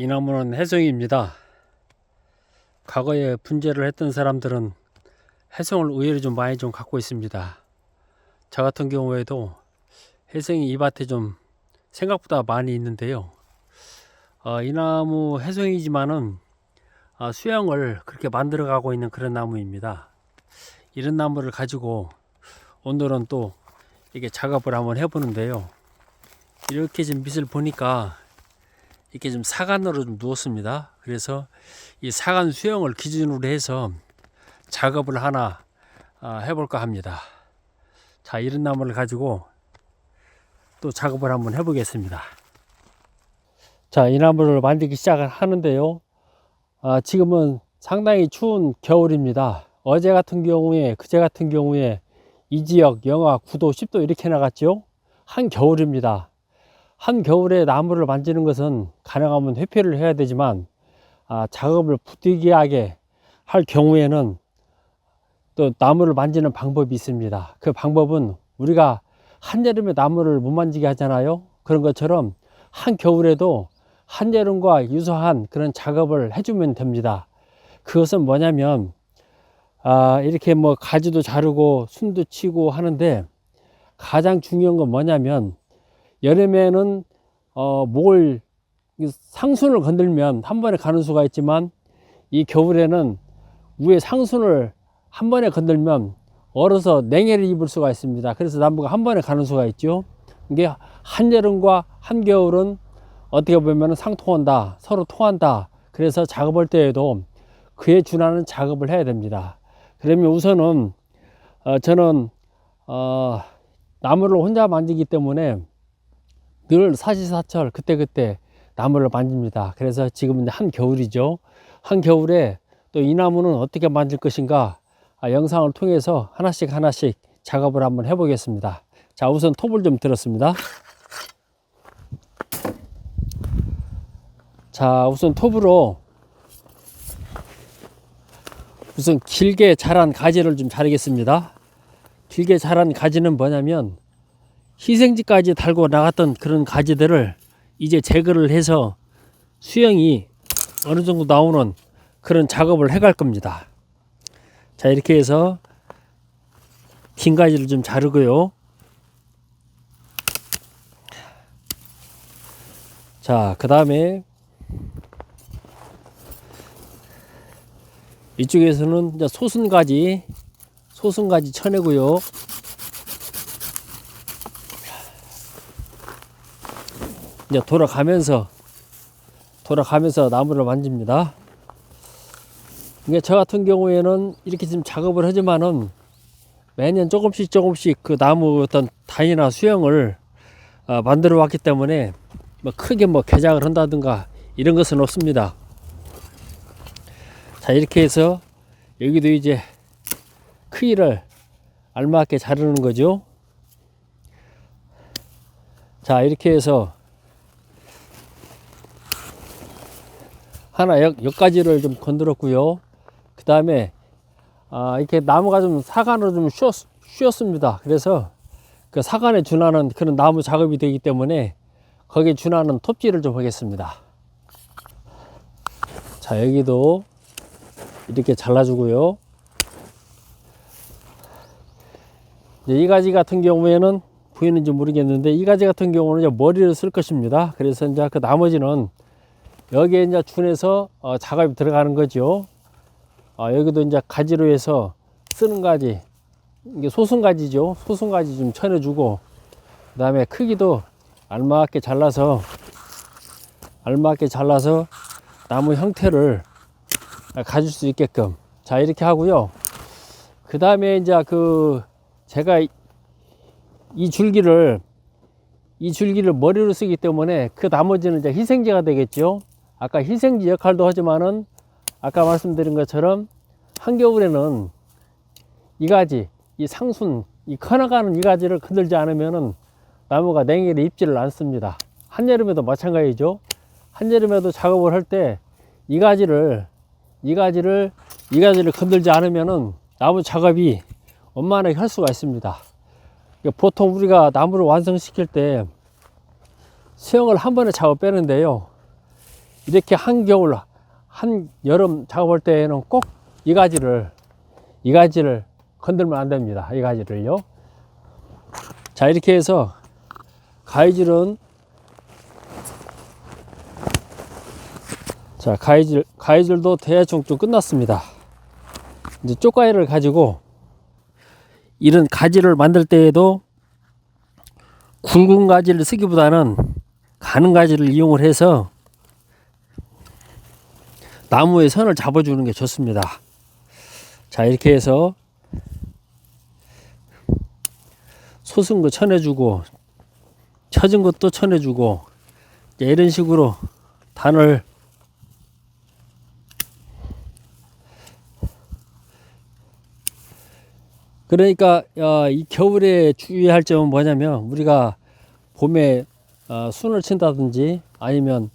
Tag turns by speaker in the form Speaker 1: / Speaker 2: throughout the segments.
Speaker 1: 이 나무는 해송입니다. 과거에 분재를 했던 사람들은 해송을 의외로 좀 많이 좀 갖고 있습니다. 저 같은 경우에도 해송이 이 밭에 좀 생각보다 많이 있는데요. 이 나무 해송이지만은 수영을 그렇게 만들어 가고 있는 그런 나무입니다. 이런 나무를 가지고 오늘은 또 이렇게 작업을 한번 해보는데요. 이렇게 지금 밑을 보니까 이렇게 좀 사간으로 좀 누웠습니다. 그래서 이 사간 수영을 기준으로 해서 작업을 하나 해볼까 합니다. 자, 이런 나무를 가지고 또 작업을 한번 해보겠습니다. 자, 이 나무를 만들기 시작을 하는데요. 지금은 상당히 추운 겨울입니다. 어제 같은 경우에, 그제 같은 경우에 이 지역 영하 9도, 10도 이렇게 나갔죠. 한겨울입니다. 한겨울에 나무를 만지는 것은 가능하면 회피를 해야 되지만 작업을 부득이하게 할 경우에는 또 나무를 만지는 방법이 있습니다. 그 방법은 우리가 한여름에 나무를 못 만지게 하잖아요. 그런 것처럼 한겨울에도 한여름과 유사한 그런 작업을 해주면 됩니다. 그것은 뭐냐면 이렇게 뭐 가지도 자르고 순도 치고 하는데 가장 중요한 건 뭐냐면 여름에는 상순을 건들면 한 번에 가는 수가 있지만 이 겨울에는 위에 상순을 한 번에 건들면 얼어서 냉해를 입을 수가 있습니다. 그래서 나무가 한 번에 가는 수가 있죠. 이게 한여름과 한겨울은 어떻게 보면 상통한다, 서로 통한다. 그래서 작업할 때에도 그에 준하는 작업을 해야 됩니다. 그러면 우선은 저는 나무를 혼자 만지기 때문에 늘 사시사철 그때그때 나무를 만집니다. 그래서 지금은 한겨울이죠. 한겨울에 또 이 나무는 어떻게 만질 것인가 영상을 통해서 하나씩 작업을 한번 해보겠습니다. 자, 우선 톱을 좀 들었습니다. 자, 우선 톱으로 우선 길게 자란 가지를 좀 자르겠습니다. 길게 자란 가지는 뭐냐면 희생지까지 달고 나갔던 그런 가지들을 이제 제거를 해서 수영이 어느 정도 나오는 그런 작업을 해갈 겁니다. 자, 이렇게 해서 긴 가지를 좀 자르고요. 자, 그 다음에 이쪽에서는 이제 소순가지 쳐내고요. 이제 돌아가면서 나무를 만집니다. 이게 저 같은 경우에는 이렇게 지금 작업을 하지만은 매년 조금씩 그 나무 어떤 단이나 수영을 만들어 왔기 때문에 뭐 크게 뭐 개작을 한다든가 이런 것은 없습니다. 자, 이렇게 해서 여기도 이제 크기를 알맞게 자르는 거죠. 자, 이렇게 해서 하나 여기까지를 좀 건드렸고요. 그 다음에 이렇게 나무가 좀 사간으로 좀 쉬었습니다. 그래서 그 사간에 준하는 그런 나무 작업이 되기 때문에 거기에 준하는 톱질을 좀 하겠습니다. 자, 여기도 이렇게 잘라주고요. 이제 이 가지 같은 경우에는 보이는지 모르겠는데 이 가지 같은 경우는 이제 머리를 쓸 것입니다. 그래서 이제 그 나머지는 여기에 이제 준해서 작업이 들어가는 거죠. 여기도 이제 가지로 해서 쓰는 가지, 이게 소순가지죠. 소순가지 좀 쳐내주고, 그 다음에 크기도 알맞게 잘라서 나무 형태를 가질 수 있게끔. 자, 이렇게 하고요. 그 다음에 이제 제가 이 줄기를 머리로 쓰기 때문에 그 나머지는 이제 희생지가 되겠죠. 아까 희생지 역할도 하지만은 아까 말씀드린 것처럼 한겨울에는 이 가지, 이 상순, 이 커나가는 이 가지를 건들지 않으면은 나무가 냉해를 입지를 않습니다. 한여름에도 마찬가지죠. 한여름에도 작업을 할 때 이 가지를 건들지 않으면은 나무 작업이 원만하게 할 수가 있습니다. 보통 우리가 나무를 완성시킬 때 수영을 한 번에 작업 빼는데요. 이렇게 한겨울, 한여름 작업할 때에는 꼭 이 가지를 건들면 안 됩니다. 이 가지를요. 자, 이렇게 해서 가위질은, 자, 가위질도 대충 좀 끝났습니다. 이제 쪽가위를 가지고 이런 가지를 만들 때에도 굵은 가지를 쓰기보다는 가는 가지를 이용을 해서 나무의 선을 잡아주는 게 좋습니다. 자, 이렇게 해서 솟은 거 쳐내주고 처진 것도 쳐내주고 이런 식으로 단을 그러니까 이 겨울에 주의할 점은 뭐냐면 우리가 봄에 순을 친다든지 아니면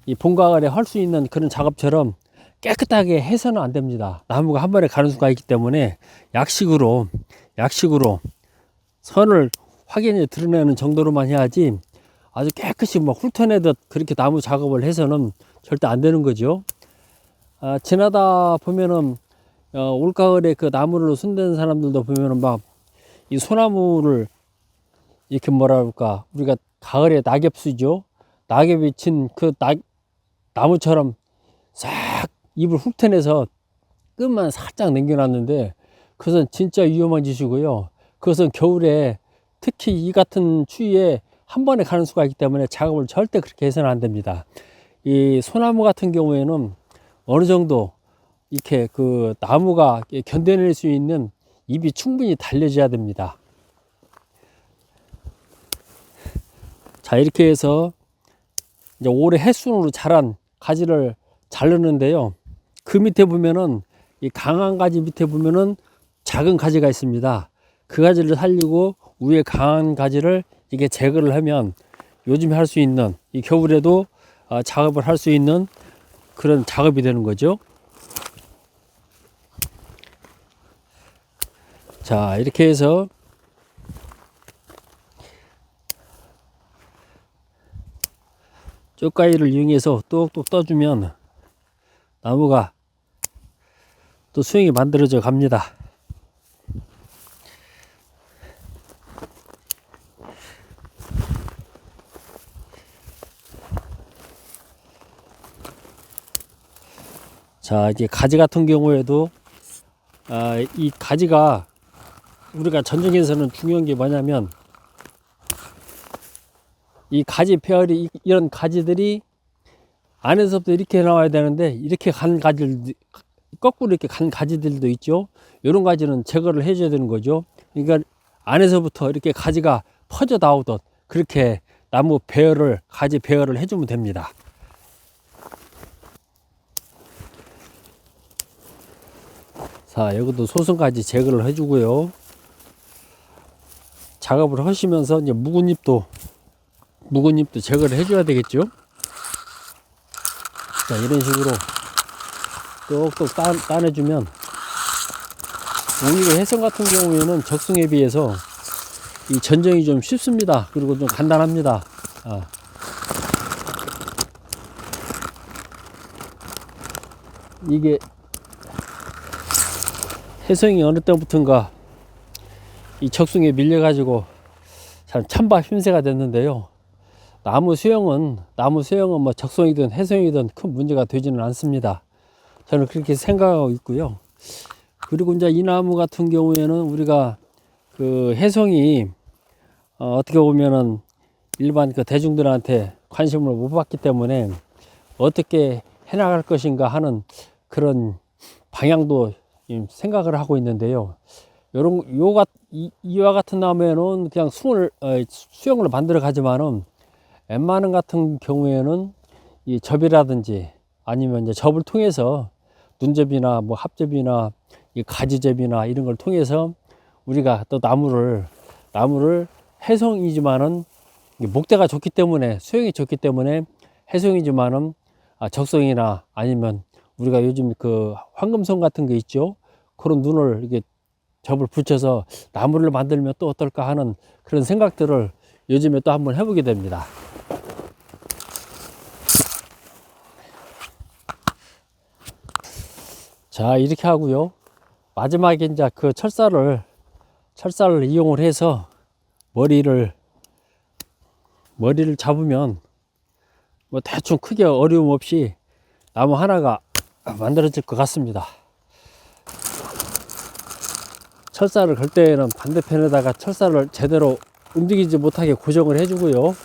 Speaker 1: 이 봄 가을에 할 수 있는 그런 작업처럼 깨끗하게 해서는 안 됩니다. 나무가 한 번에 가는 수가 있기 때문에 약식으로 선을 확연히 드러내는 정도로만 해야지 아주 깨끗이 뭐 훑어내듯 그렇게 나무 작업을 해서는 절대 안 되는 거죠. 지나다 보면은 올가을에 그 나무를 손대는 사람들도 보면은 막 이 소나무를 이렇게 뭐라 그럴까, 우리가 가을에 낙엽수죠. 낙엽이 친 그 나무처럼 싹 잎을 훑어내서 끝만 살짝 남겨놨는데 그것은 진짜 위험한 짓이고요. 그것은 겨울에 특히 이 같은 추위에 한 번에 가는 수가 있기 때문에 작업을 절대 그렇게 해서는 안 됩니다. 이 소나무 같은 경우에는 어느 정도 이렇게 그 나무가 견뎌낼 수 있는 잎이 충분히 달려져야 됩니다. 자, 이렇게 해서 이제 올해 해순으로 자란 가지를 자르는데요. 그 밑에 보면은 이 강한 가지 밑에 보면은 작은 가지가 있습니다. 그 가지를 살리고 위에 강한 가지를 이게 제거를 하면 요즘에 할 수 있는 이 겨울에도 작업을 할 수 있는 그런 작업이 되는 거죠. 자, 이렇게 해서 쪽가위를 이용해서 똑똑 떠주면 나무가 또 수영이 만들어져 갑니다. 자, 이제 가지 같은 경우에도 이 가지가 우리가 전쟁에서는 중요한 게 뭐냐면 이 가지 배열이 이런 가지들이 안에서부터 이렇게 나와야 되는데 이렇게 간 가지들, 거꾸로 이렇게 간 가지들도 있죠. 이런 가지는 제거를 해줘야 되는 거죠. 그러니까 안에서부터 이렇게 가지가 퍼져 나오듯 그렇게 나무 배열을, 가지 배열을 해주면 됩니다. 자, 여기도 소선가지 제거를 해주고요. 작업을 하시면서 이제 묵은 잎도 제거를 해줘야 되겠죠. 자, 이런 식으로 똑똑 따내주면 오히려 해성 같은 경우에는 적송에 비해서 이 전정이 좀 쉽습니다. 그리고 좀 간단합니다. 이게 해성이 어느 때부턴가 이 적송에 밀려가지고 참 찬밥 힘새가 됐는데요. 나무 수영은 뭐 적송이든 해성이든 큰 문제가 되지는 않습니다. 저는 그렇게 생각하고 있고요. 그리고 이제 이 나무 같은 경우에는 우리가 그 해성이 어떻게 보면은 일반 그 대중들한테 관심을 못 받기 때문에 어떻게 해나갈 것인가 하는 그런 방향도 생각을 하고 있는데요. 이와 같은 나무에는 그냥 수영을 만들어 가지만은 웬만한 같은 경우에는 이 접이라든지 아니면 이제 접을 통해서 눈접이나 뭐 합접이나 이 가지접이나 이런 걸 통해서 우리가 또 나무를 해성이지만은 목대가 좋기 때문에 수영이 좋기 때문에 해성이지만은 적성이나 아니면 우리가 요즘 그 황금성 같은 게 있죠. 그런 눈을 이게 접을 붙여서 나무를 만들면 또 어떨까 하는 그런 생각들을 요즘에 또 한번 해보게 됩니다. 자, 이렇게 하고요. 마지막에 이제 그 철사를 이용을 해서 머리를 잡으면 뭐 대충 크게 어려움 없이 나무 하나가 만들어질 것 같습니다. 철사를 걸 때에는 반대편에다가 철사를 제대로 움직이지 못하게 고정을 해주고요.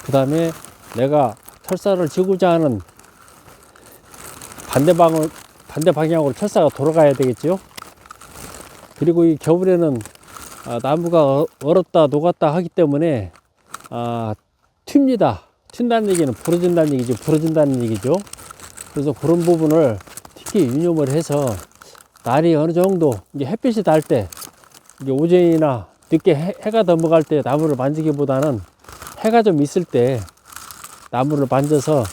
Speaker 1: 그 다음에 내가 철사를 지고자 하는 반대 방향으로 철사가 돌아가야 되겠죠. 그리고 이 겨울에는 나무가 얼었다 녹았다 하기 때문에 튑니다. 튄다는 얘기는 부러진다는 얘기죠. 그래서 그런 부분을 특히 유념을 해서 날이 어느 정도 이제 햇빛이 달 때, 이제 오전이나 늦게 해가 넘어갈 때 나무를 만지기보다는 해가 좀 있을 때 나무를 만져서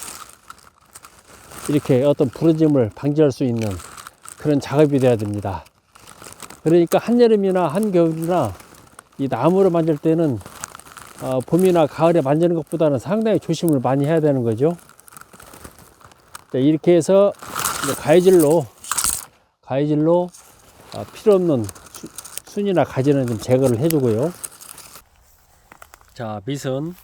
Speaker 1: 이렇게 어떤 부러짐을 방지할 수 있는 그런 작업이 돼야 됩니다. 그러니까 한여름이나 한겨울이나 이 나무를 만질 때는 봄이나 가을에 만지는 것보다는 상당히 조심을 많이 해야 되는 거죠. 이렇게 해서 가위질로 필요 없는 순이나 가지는 좀 제거를 해주고요. 자, 밑은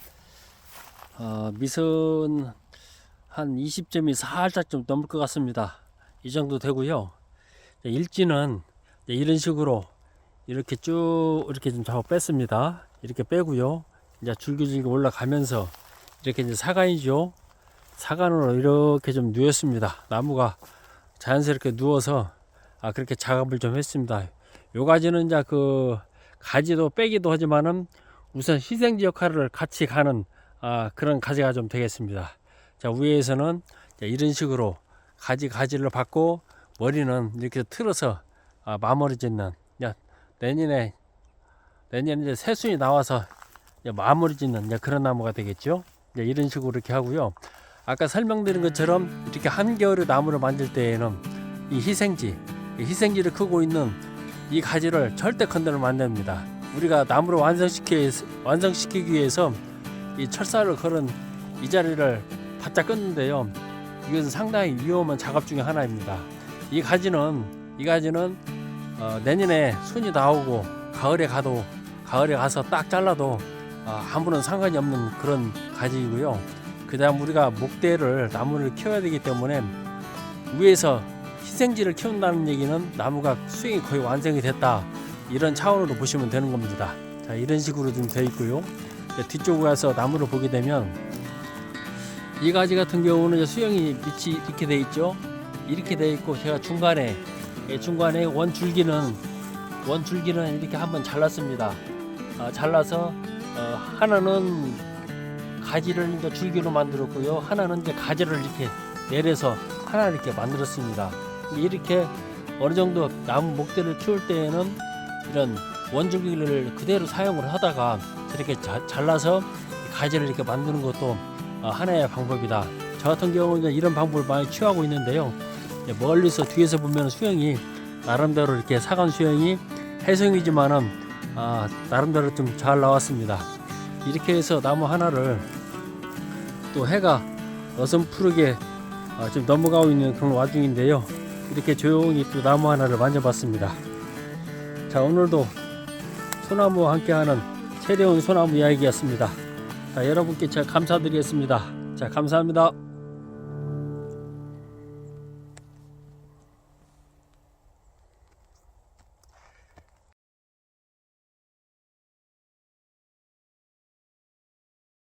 Speaker 1: 한 20점이 살짝 좀 넘을 것 같습니다. 이 정도 되고요. 일지는 이런 식으로 이렇게 쭉 이렇게 좀 잡아 뺐습니다. 이렇게 빼고요. 이제 줄기줄기 올라가면서 이렇게 이제 사간이죠. 사간으로 이렇게 좀 누웠습니다. 나무가 자연스럽게 누워서 그렇게 작업을 좀 했습니다. 요 가지는 이제 그 가지도 빼기도 하지만은 우선 희생지 역할을 같이 가는 그런 가지가 좀 되겠습니다. 자, 위에서는 이런 식으로 가지를 받고 머리는 이렇게 틀어서 마무리 짓는, 내년에 이제 새순이 나와서 마무리 짓는 그런 나무가 되겠죠. 이런 식으로 이렇게 하고요. 아까 설명드린 것처럼 이렇게 한겨울에 나무를 만들 때에는 이 희생지를 크고 있는 이 가지를 절대 건드리면 안 됩니다. 우리가 나무를 완성시키기 위해서 이 철사를 걸은 이 자리를 바짝 끊는데요. 이것은 상당히 위험한 작업 중에 하나입니다. 이 가지는 내년에 순이 나오고 가을에 가서 딱 잘라도 아무런 상관이 없는 그런 가지이고요. 그 다음 우리가 나무를 키워야 되기 때문에 위에서 희생지를 키운다는 얘기는 나무가 수행이 거의 완성이 됐다, 이런 차원으로 보시면 되는 겁니다. 자, 이런 식으로 좀 되어 있고요. 뒤쪽에 가서 나무를 보게 되면 이 가지 같은 경우는 수영이 밑이 이렇게 되어 있죠. 이렇게 되어 있고, 제가 중간에 원줄기는 이렇게 한번 잘랐습니다. 잘라서 하나는 가지를 이제 줄기로 만들었고요. 하나는 이제 가지를 이렇게 내려서 하나 이렇게 만들었습니다. 이렇게 어느 정도 나무 목대를 키울 때에는 이런 원줄기를 그대로 사용을 하다가 저렇게 잘라서 가지를 이렇게 만드는 것도 하나의 방법이다. 저 같은 경우는 이런 방법을 많이 취하고 있는데요. 멀리서 뒤에서 보면 수영이 나름대로 이렇게 사간 수영이 해성이지만은 나름대로 좀 잘 나왔습니다. 이렇게 해서 나무 하나를 또 해가 어슴푸르게 좀 넘어가고 있는 그런 와중인데요. 이렇게 조용히 또 나무 하나를 만져봤습니다. 자, 오늘도 소나무와 함께하는 채려운 소나무 이야기였습니다. 자, 여러분께 제가 감사드리겠습니다. 자, 감사합니다.